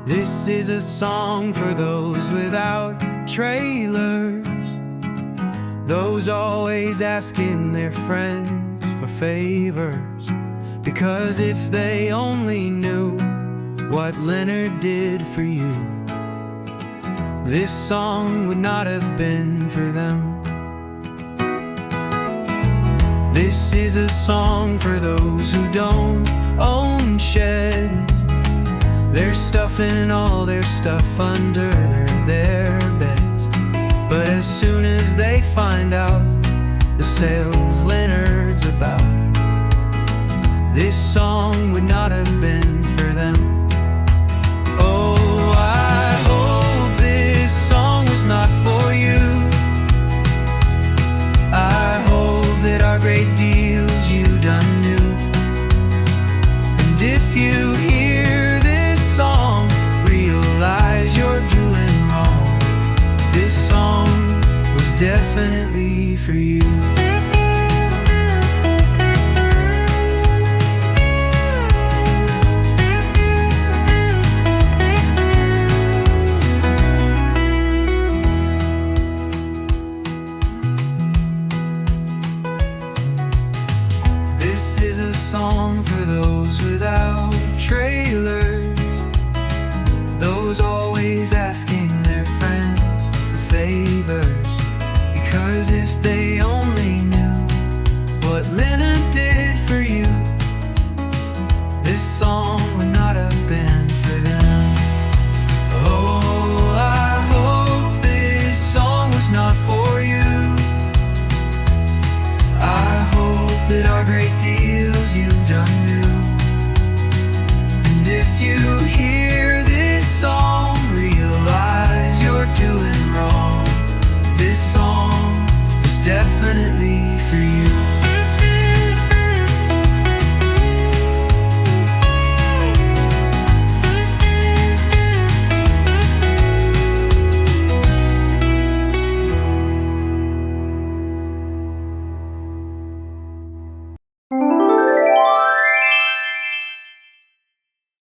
This is a song for those without trailers, those always asking their friends for favors. Because if they only knew what Leonard did for you, this song would not have been for them. This is a song for those who don't own sheds. They're stuffing all their stuff under their beds. But as soon as they find out the sales Leonard's about, this song would not have been for them. Oh, I hope this song was not for you. I hope that our great deals you done knew. And if you hear this song, realize you're doing wrong. This song was definitely for you. This is a song for those without trailers, those always asking their friends for favors. Because if they only knew what Leonard did for you, this song would not have been for them. Oh, I hope this song was not for you. I hope that our great deals you done knew. And if you hear this song, realize you're doing wrong. This song was definitely for you.